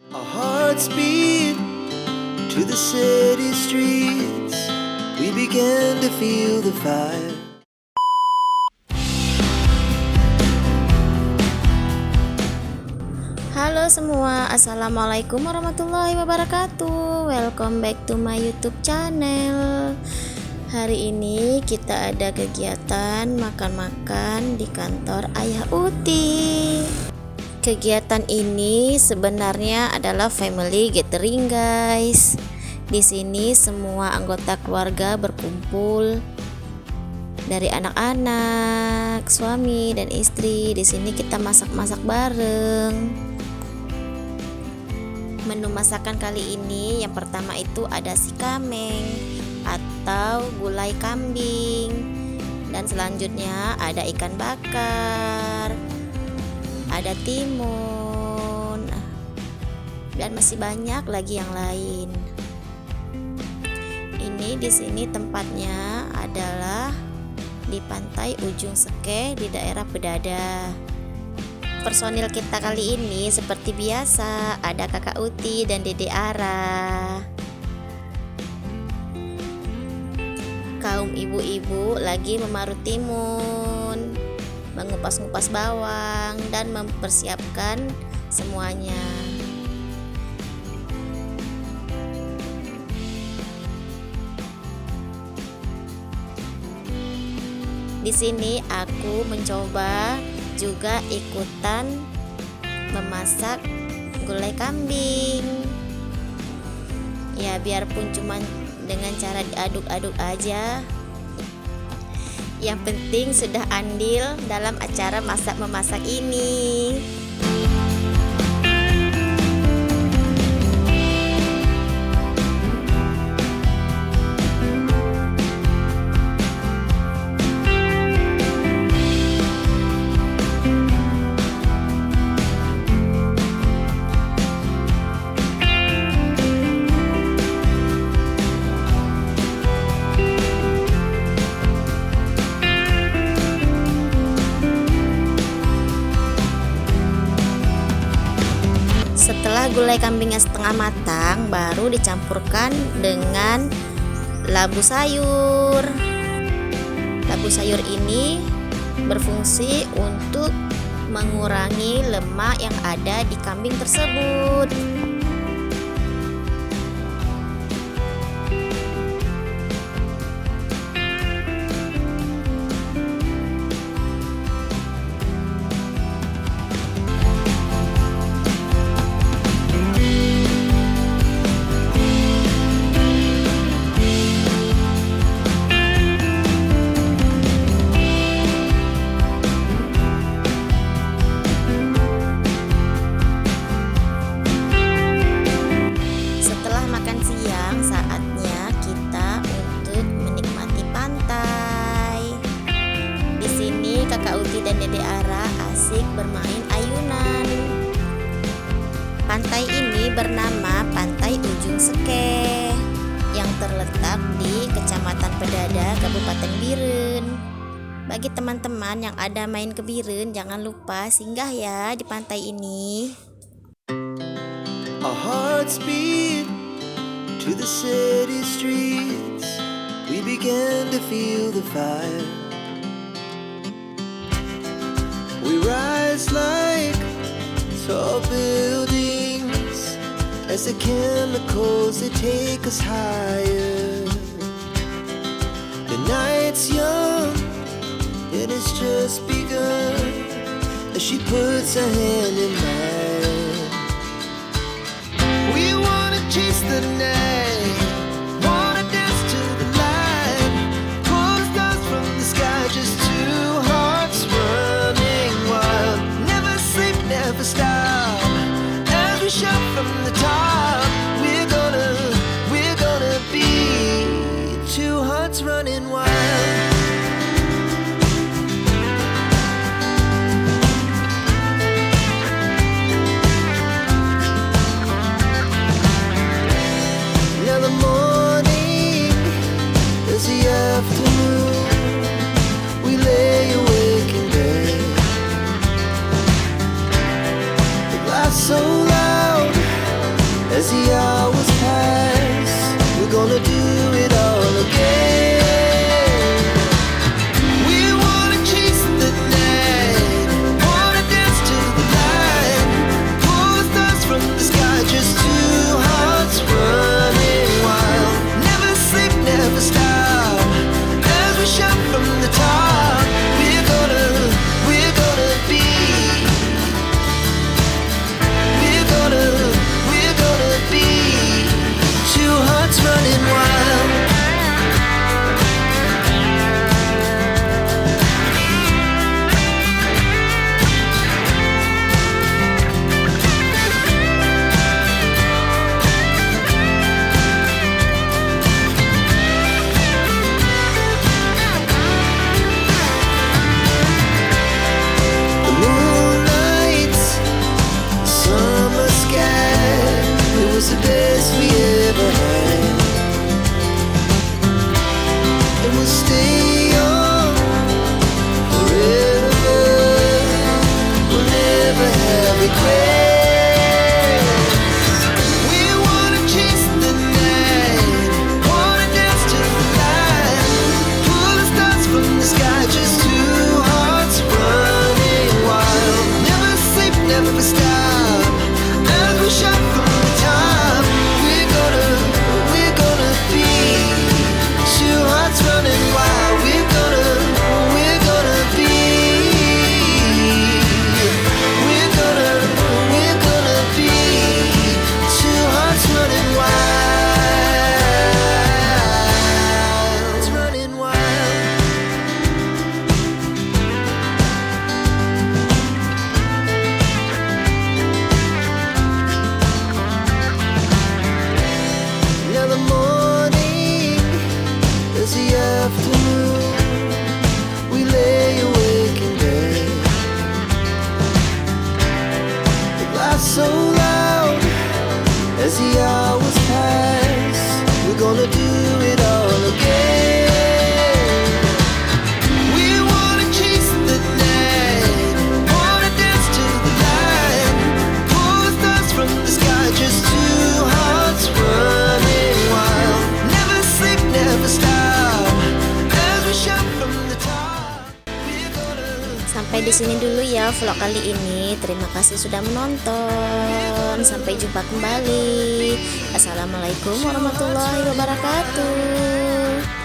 Our hearts beat to the city streets. We began to feel the fire. Halo semua, assalamualaikum warahmatullahi wabarakatuh. Welcome back to my YouTube channel. Hari ini kita ada kegiatan makan-makan di kantor Ayah Uti. Kegiatan ini sebenarnya adalah family gathering, guys. Di sini semua anggota keluarga berkumpul, dari anak-anak, suami dan istri. Di sini kita masak-masak bareng. Menu masakan kali ini yang pertama itu ada si kameng atau gulai kambing, dan selanjutnya ada ikan bakar, ada timun, dan masih banyak lagi yang lain. Ini di sini tempatnya adalah di Pantai Ujong Seukee di daerah Bedada. Personil kita kali ini seperti biasa, ada Kakak Uti dan Dede Ara. Kaum ibu-ibu lagi memarut timun, mengupas-ngupas bawang, dan mempersiapkan semuanya. Di sini aku mencoba juga ikutan memasak gulai kambing. Ya, biarpun cuma dengan cara diaduk-aduk aja. Yang penting sudah andil dalam acara masak-memasak ini. Setelah gulai kambingnya setengah matang, baru dicampurkan dengan labu sayur. Labu sayur ini berfungsi untuk mengurangi lemak yang ada di kambing tersebut. Saatnya kita untuk menikmati pantai. Di sini Kakak Uti dan Dede Ara asik bermain ayunan. Pantai ini bernama Pantai Ujong Seukee yang terletak di Kecamatan Bedada, Kabupaten Biren. Bagi teman-teman yang ada main ke Biren, jangan lupa singgah ya di pantai ini. Our hearts beat to the city streets. We began to feel the fire. We rise like tall buildings as the chemicals they take us higher. The night's young and it's just begun as she puts her hand in mine. We wanna chase the night, wanna dance to the light, pull stars from the sky, just two hearts running wild. Never sleep, never stop, as we shout from the top. We're gonna be two hearts running wild. So loud was the best we ever had. And we'll stay on forever. We'll never have regrets. We wanna chase the night, wanna dance to the light, pull the stars from the sky, just two hearts running wild. Never sleep, never stop, as we shout from the top. We're gonna be two hearts running wild. We're gonna be. We're gonna be two hearts running wild. Running wild. Now the morning is the afternoon. We lay awake in bed. The laughs so loud as the hours pass. We're gonna do it all again. We wanna chase the night, wanna dance to the light, pull the stars from the sky, just two hearts running wild. Never sleep, never stop, as we shout from the top. We're gonna. Sampai di sini dulu ya vlog kali ini. Terima kasih sudah menonton. Sampai jumpa kembali. Assalamualaikum warahmatullahi wabarakatuh.